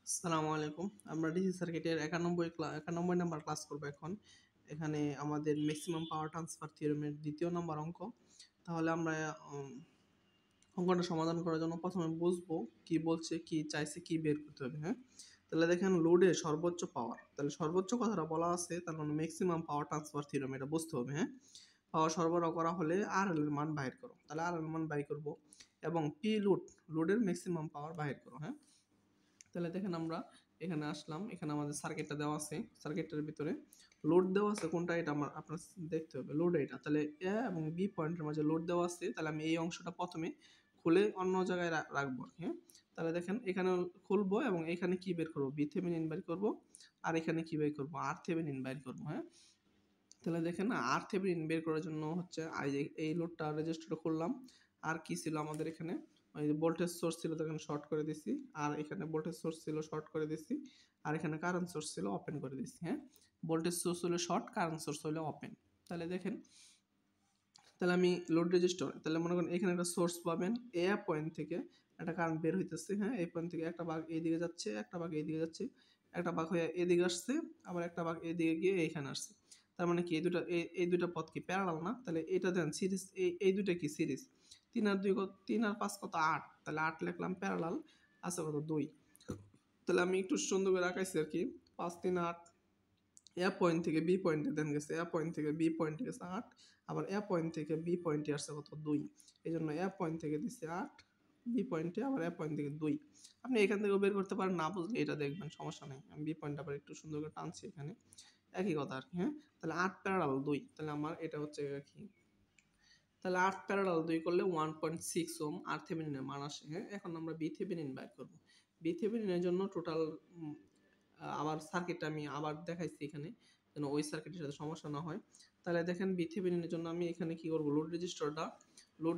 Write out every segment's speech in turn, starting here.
আসসালামু আলাইকুম। আমরা ডিসি সার্কিটের 91 নাম্বার ক্লাস করব এখন। এখানে আমাদের ম্যাক্সিমাম পাওয়ার ট্রান্সফার থিওরেমের ২য় নাম্বার অঙ্ক। তাহলে আমরা উম অঙ্কটা সমাধান করার জন্য ১ম এ বুঝবো কি বলছে, কি চাইছে, কি বের করতে হবে, হ্যাঁ? তাহলে দেখেন লোডে সর্বোচ্চ পাওয়ার। তাহলে সর্বোচ্চ কথাটা বলা আছে তার মানে ম্যাক্সিমাম পাওয়ার ট্রান্সফার থিওরেম এটা বুঝতে হবে, হ্যাঁ? পাওয়ার সরবরাহ করা হলে RL এর মান বাহির করো। তাহলে RL এর মান বাই করব এবং P লোডের ম্যাক্সিমাম পাওয়ার বাহির করো, হ্যাঁ? তাহলে দেখেন আমরা এখানে আসলাম, এখানে আমাদের সার্কিটটা দেওয়া আছে, সার্কিটের ভিতরে লোড দেওয়া আছে কোনটা এটা আপনার দেখতে হবে, লোড এটা। তাহলে এ এবং বি পয়েন্টের মাঝে লোড দেওয়া আছে, তাহলে আমি এই অংশটা প্রথমে খুলে অন্য জায়গায় রাখবো, হ্যাঁ? তাহলে দেখেন এখানে খুলবো এবং এখানে কি বের করবো, বি থেভেনিন বের করবো, আর এখানে কি বের করবো, আর থেভেনিন বের করবো, হ্যাঁ? তাহলে দেখেন না আর থেভেনিন বের করার জন্য হচ্ছে এই লোডটা রেজিস্টারটা খুললাম, আর কি ছিল আমাদের এখানে ওই যে ভোল্টেজ সোর্স ছিল তখন শর্ট করে দিছি, আর এখানে ভোল্টেজ সোর্স ছিল শর্ট করে দিছি, আর এখানে কারেন্ট সোর্স ছিল ওপেন করে দিছি, হ্যাঁ? ভোল্টেজ সোর্স হলো শর্ট, কারেন্ট সোর্স হলো ওপেন। তাহলে দেখেন, তাহলে আমি লোড রেজিস্টার, তাহলে মনে করেন এখানে একটা সোর্স পাবেন, এ পয়েন্ট থেকে একটা কারেন্ট বের হইতেছে, হ্যাঁ? এই পয়েন্ট থেকে একটা ভাগ এইদিকে যাচ্ছে, একটা ভাগ এইদিকে যাচ্ছে, একটা ভাগ হয়ে এদিকে আসছে, আবার একটা ভাগ এদিকে গিয়ে এইখানে আসছে। তার মানে কি এই দুইটা পথ কি প্যারালাল না? তাহলে এটা দেন সিরিজ, এই দুইটা কি সিরিজ। 3 আর 2 কত, 3 আর 5 কত 8, তাহলে 8 লিখলাম, প্যারালাল আছে কত 2। তাহলে আমি একটু সুন্দর করে আঁকাইছি আর কি, 5 3 8। এ পয়েন্ট থেকে বি পয়েন্টে দেন গেছে, এ পয়েন্ট থেকে বি পয়েন্টে গেছে 8, আবার এ পয়েন্ট থেকে বি পয়েন্টে আসছে কত 2। এই জন্য এ পয়েন্ট থেকে দিচ্ছে 8, বি পয়েন্টে আবার এ পয়েন্ট থেকে 2। আপনি এখান থেকেও বের করতে পারেন, না বুঝলে এটা দেখবেন, সমস্যা নেই। আমি বি পয়েন্ট আবার একটু সুন্দর করে টানছি এখানে, একই কথা আর কি, হ্যাঁ? তাহলে 8 প্যারালাল 2, তাহলে আমার এটা হচ্ছে কি, তাহলে 8 প্যারালাল 2 করলে 1.6 ওহম আর থেভেনিনের মান আসে, হ্যাঁ? এখন আমরা বি থেভেনিন বের করব। বি থেভেনিনের জন্য টোটাল আবার সার্কিটটা আমি আবার দেখাইছি এখানে, যেন ওই সার্কিটের সাথে সমস্যা না হয়। তাহলে দেখেন বি থেভেনিনের জন্য আমি এখানে কি করব, লোড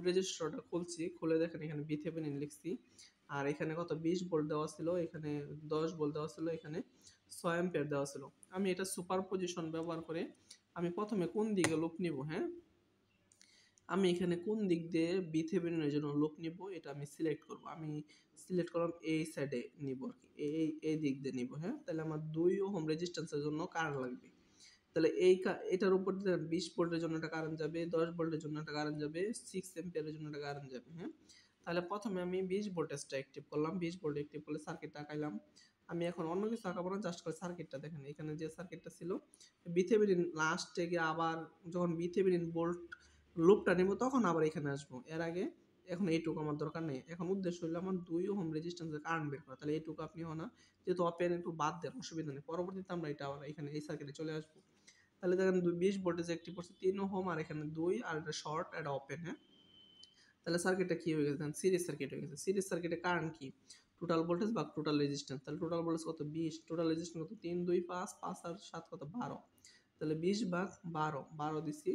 রেজিস্টারটা খুলছি, খুলে দেখেন এখানে বি থেভেনিন লিখছি, আর এখানে কত 20 ভোল্ট দেওয়া ছিল, এখানে 10 ভোল্ট দেওয়া ছিল, এখানে 6 অ্যাম্পিয়ার দেওয়া ছিল। আমি এটা সুপার পজিশন ব্যবহার করে আমি প্রথমে কোন দিকে লুপ নিব, হ্যাঁ? আমি এখানে কোন দিক দিয়ে বি থেভেনিনের জন্য লুপ নিব এটা আমি সিলেক্ট করব। আমি সিলেক্ট করলাম এই সাইডে নিব আর কি, এই দিক দিয়ে নিব, হ্যাঁ? তাহলে আমার 2 ওহম রেজিস্ট্যান্সের জন্য কারেন্ট লাগবে। তাহলে এটার উপর দিয়ে 20 ভোল্টের জন্য একটা কারেন্ট যাবে, 10 ভোল্টের জন্য একটা কারেন্ট যাবে, 6 অ্যাম্পিয়ারের জন্য একটা কারেন্ট যাবে, হ্যাঁ? তাহলে প্রথমে আমি 20 ভোল্টেজটা অ্যাক্টিভ করলাম, 20 ভোল্ট অ্যাক্টিভ করলে সার্কিটটা আঁকাইলাম। আমি এখন অন্য কিছু আঁকাবো না, জাস্ট করে সার্কিটটা দেখেন। এখানে যে সার্কিটটা ছিল, বিথেভেলিন লাস্টে গিয়ে আবার যখন বিথেভেলিন ভোল্ট লুপটা নেব তখন আবার এখানে আসবো। এর আগে এখন এইটুকু আমার দরকার নেই। এখন উদ্দেশ্য হলো আমার 2 ওহম রেজিস্ট্যান্সের কারেন্ট বের করা। তাহলে এইটুকু আপনিও না, যেহেতু ওপেন একটু বাদ দেন, অসুবিধা নেই। পরবর্তীতে আমরা এটা আবার এখানে এই সার্কিটে চলে আসবো। তাহলে দেখেন 20 ভোল্টেজ অ্যাক্টিভ করছে 3 ওহম, আর এখানে 2, আর এটা শর্ট, এটা ওপেন, হ্যাঁ? তাহলে সার্কিটটা কি হয়ে গেছে, সিরিজ সার্কিট হয়ে গেছে। সিরিজ সার্কিটে কারেন্ট কি, টোটাল ভোল্টেজ বা টোটাল রেজিস্ট্যান্স। তাহলে টোটাল ভোল্টেজ কত 20, টোটাল রেজিস্ট্যান্স কত 3 2 5, 5 আর 7 কত 12। তাহলে 20 ভাগ 12, 12 দিছি,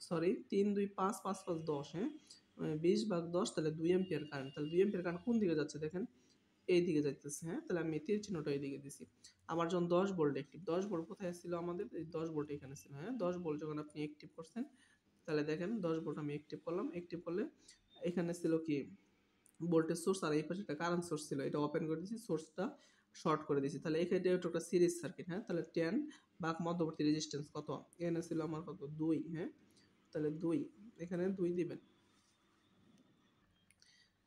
সরি 3 2 5, 5 5 10, হ্যাঁ? 20 ভাগ 10, তাহলে 2 এম্পিয়ার কারেন্ট। তাহলে 2 এম্পিয়ার কারেন্ট কোন দিকে যাচ্ছে দেখেন, এই দিকে যাইতেছে, হ্যাঁ? তাহলে আমি তীর চিহ্নটা এই দিকে দিছি। আবার যখন 10 ভোল্ট অ্যাক্টিভ, 10 ভোল্ট কোথায় ছিল আমাদের, এই 10 ভোল্ট এখানে ছিল, হ্যাঁ? 10 ভোল্ট যখন আপনি অ্যাক্টিভ করছেন, তাহলে দেখেন 10 ভোল্ট আমি অ্যাক্টিভ করলাম, অ্যাক্টিভ করলে এখানে ছিল কি ভোল্টেজ সোর্স, আর এই পাশে একটা কারেন্ট সোর্স ছিল, এটা ওপেন করে দিয়েছি, সোর্সটা শর্ট করে দিয়েছি। তাহলে এখানে একটা সিরিজ সার্কিট, হ্যাঁ? তাহলে 10 ভাগ মধ্যবর্তী রেজিস্ট্যান্স কত, এখানে ছিল আমার কত 2, হ্যাঁ? তাহলে 2, এখানে 2 দিবেন।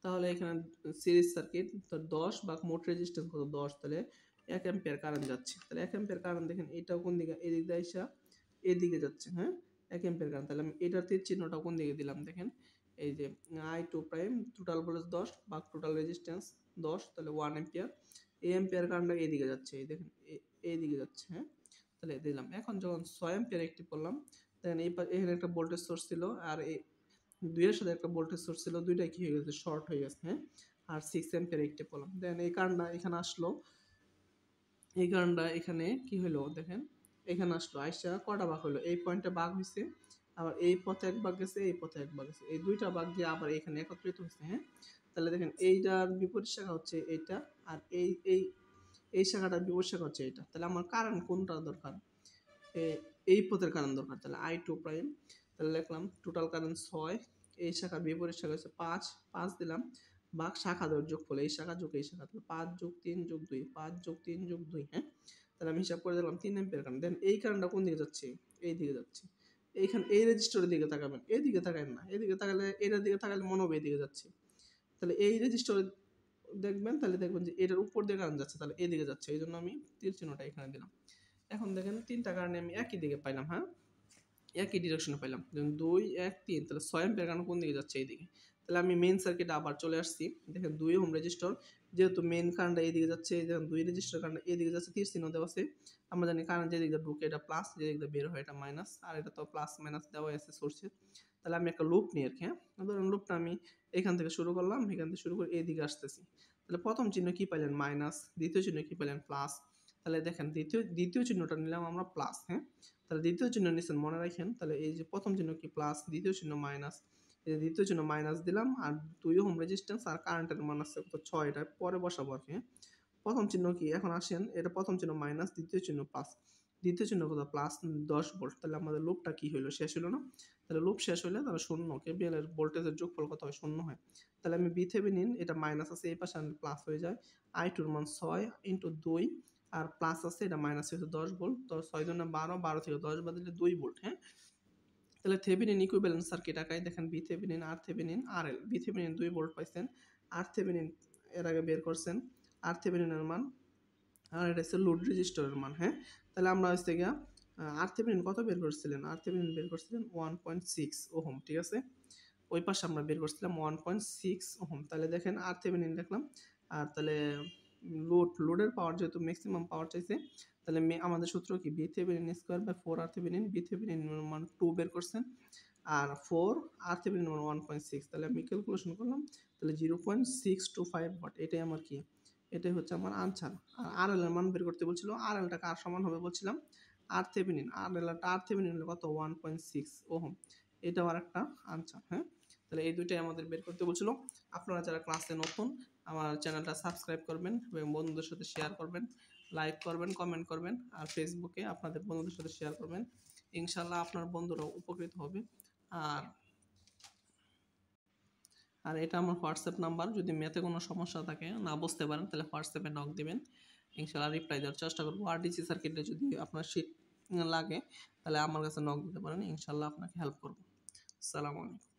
তাহলে এখানে সিরিজ সার্কিট, তো 10 ভাগ মোট রেজিস্ট্যান্স কত 10, তাহলে 1 অ্যাম্পিয়ার কারেন্ট যাচ্ছে। তাহলে 1 অ্যাম্পিয়ার কারেন্ট দেখেন এটাও কোন দিকে, এদিক দিয়ে আইসা এদিকে যাচ্ছে, হ্যাঁ? 1 অ্যাম্পিয়ার কারেন্ট। তাহলে আমি এটার তীর চিহ্নটা কোন দিকে দিলাম দেখেন, এই যে I2 প্রাইম, টোটাল ভোল্টেজ 10 ভাগ টোটাল রেজিস্ট্যান্স 10, তাহলে 1 অ্যাম্পিয়ার। এই অ্যাম্পিয়ার কারেন্টটা এইদিকে যাচ্ছে, এই দেখেন এইদিকে যাচ্ছে, হ্যাঁ? তাহলে দিলাম। এখন যখন 6 অ্যাম্পিয়ার অ্যাক্টিভ করলাম, দেখেন এখানে একটা ভোল্টেজ সোর্স ছিল, আর এই 2 এর সাথে একটা ভোল্টেজ সোর্স ছিল, দুইটাই কি হয়ে গেছে, শর্ট হয়ে গেছে, হ্যাঁ? আর 6 অ্যাম্পিয়ার অ্যাক্টিভ করলাম। দেন এই কারেন্টটা এখানে আসলো, এই কারেন্টটা এখানে কি হলো দেখেন, এখানে আসলো, আইসা কয়টা ভাগ হলো, এই পয়েন্টে ভাগ হইছে, আবার এই পথে এক ভাগ গেছে, এই পথে এক ভাগ গেছে, এই দুইটা ভাগ গিয়ে আবার এখানে একত্রিত হইছে, হ্যাঁ? তাহলে দেখেন এইটার বিপরীত শাখা হচ্ছে এইটা, আর এই শাখাটার বিপরীত শাখা হচ্ছে এইটা। তাহলে আমার কারেন্ট কোনটা দরকার, এই পথের কারেন্ট দরকার। তাহলে I2 প্রাইম, তাহলে লিখলাম টোটাল কারেন্ট 6, এই শাখার বিপরীত শাখা হচ্ছে 5, 5 দিলাম, ভাগ শাখা দেওয়ার যোগফল, এই শাখা যোগ এই শাখা, তাহলে 5 যোগ 3 যোগ 2, 5 যোগ 3 যোগ 2, হ্যাঁ। তাহলে আমি হিসাব করে দিলাম 3 অ্যাম্পিয়ার কারেন্ট। দেন এই কারেন্টটা কোন দিকে যাচ্ছে? এই দিকে যাচ্ছে। এইখানে এই রেজিস্টরের দিকে তাকাবেন, এদিকে তাকাবেন না, এদিকে তাকালে এটার দিকে তাকালে মনে হবে এদিকে যাচ্ছে। তাহলে এই রেজিস্টরে দেখবেন, তাহলে দেখবেন যে এটার উপর দিয়ে কারেন্ট যাচ্ছে, তাহলে এদিকে যাচ্ছে, এই জন্য আমি তীর চিহ্নটা এখানে দিলাম। এখন দেখেন তিনটা কারণে আমি একই দিকে পাইলাম, হ্যাঁ, একই ডিরেকশনে পাইলাম। যেমন 2 1 3, তাহলে 6 অ্যাম্পিয়ার কারেন্ট কোন দিকে যাচ্ছে? এইদিকে। তাহলে আমি মেইন সার্কিটে আবার চলে আসছি। দেখেন 2 ওহম রেজিস্টর, যেহেতু মেইন কারেন্টটা এইদিকে যাচ্ছে, এই দেখেন 2 রেজিস্টর কারেন্ট এইদিকে যাচ্ছে, তীর চিহ্ন দেওয়া আছে। আমরা জানি কারেন্ট যেদিক দিয়ে ঢুকে এটা প্লাস, যেদিক দিয়ে বের হয় এটা মাইনাস, আর এটা তো প্লাস মাইনাস দেওয়া আছে সোর্সে। তাহলে আমি একটা লুপ নিই আর কি, হ্যাঁ। ধরুন লুপটা আমি এখান থেকে শুরু করলাম, এখান থেকে শুরু করে এইদিকে আসতেছি। তাহলে প্রথম চিহ্ন কি পাইলেন? মাইনাস। দ্বিতীয় চিহ্ন কি পাইলেন? প্লাস। তাহলে দেখেন দ্বিতীয় চিহ্নটা নিলাম আমরা প্লাস, হ্যাঁ। তাহলে দ্বিতীয় চিহ্ন নিচ্ছেন মনে রাখেন, তাহলে এই যে প্রথম চিহ্ন কি প্লাস, দ্বিতীয় চিহ্ন মাইনাস, এই যে দ্বিতীয় চিহ্ন মাইনাস দিলাম, আর 2 ওহম রেজিস্ট্যান্স আর কারেন্টের মান আছে কত? 6, এটা পরে বসাবো আর কি, হ্যাঁ। প্রথম চিহ্ন কি? এখন আসেন, এটা প্রথম চিহ্ন মাইনাস, দ্বিতীয় চিহ্ন প্লাস, দ্বিতীয় চিহ্ন কত? Plus 10 volt. তাহলে আমাদের লুপটা কি হইলো? শেষ হইলো না? তাহলে লুপ শেষ হইলে তাহলে শূন্য, কেবিএল এর ভোল্টেজের যোগফল কত হয়? শূন্য হয়। তাহলে আমি VThevenin, এটা মাইনাস আছে এই পাশে আনলে প্লাস হয়ে যায়, I2 এর মান 6 ইনটু 2, আর প্লাস আছে এটা মাইনাস হচ্ছে 10 ভোল্ট, তো 6 জন্য 12, 12 থেকে 10 বাদ দিলে 2 ভোল্ট, হ্যাঁ। তাহলে থেভেনিন ইকুইভ্যালেন্ট সার্কিট আঁকাই, দেখেন VThevenin, RThevenin, RL। VThevenin 2 volt পাইছেন, RThevenin এর আগে বের করছেন, RThevenin এর মান, আর এটা হচ্ছে লোড রেজিস্টরের মান, হ্যাঁ। তাহলে আমরা হচ্ছে গিয়া RThevenin কত বের করছিলেন? RThevenin বের করছিলেন 1.6 ওহম, ঠিক আছে। ওই পাশে আমরা বের করছিলাম 1.6 ওহম। তাহলে দেখেন RThevenin দেখলাম, আর তাহলে লোডের পাওয়ার যেহেতু ম্যাক্সিমাম পাওয়ার চাইছে, তাহলে আমাদের সূত্র কি? VThevenin square by 4 RThevenin। VThevenin এর মান 2 বের করছেন, আর 4 RThevenin এর মান 1.6, তাহলে আমি ক্যালকুলেশন করলাম, তাহলে 0.625 ওয়াট, এটাই আমার কি? এটাই হচ্ছে আমার আনসার। আর RL এর মান বের করতে বলছিল, RL টা কার সমান হবে বলছিলাম? RThevenin। RThevenin হলো কত? 1.6 ওহম। এটাও আরেকটা আনসার, হ্যাঁ। তাহলে এই দুইটাই আমাদের বের করতে বলছিল। আপনারা যারা ক্লাসে নতুন, আমার চ্যানেলটা সাবস্ক্রাইব করবেন এবং বন্ধুদের সাথে শেয়ার করবেন, লাইক করবেন, কমেন্ট করবেন, আর ফেসবুকে আপনাদের বন্ধুদের সাথে শেয়ার করবেন। ইনশাল্লাহ আপনার বন্ধুরাও উপকৃত হবে। আর আর এটা আমার হোয়াটসঅ্যাপ নাম্বার, যদি ম্যাথে কোনো সমস্যা থাকে, না বুঝতে পারেন, তাহলে হোয়াটসঅ্যাপে নক দিবেন, ইনশাল্লাহ রিপ্লাই দেওয়ার চেষ্টা করবো। আর ডিসি সার্কিটে যদি আপনার শীট লাগে, তাহলে আমার কাছে নক দিতে পারেন, ইনশাল্লাহ আপনাকে হেল্প করবো। আসসালামু আলাইকুম।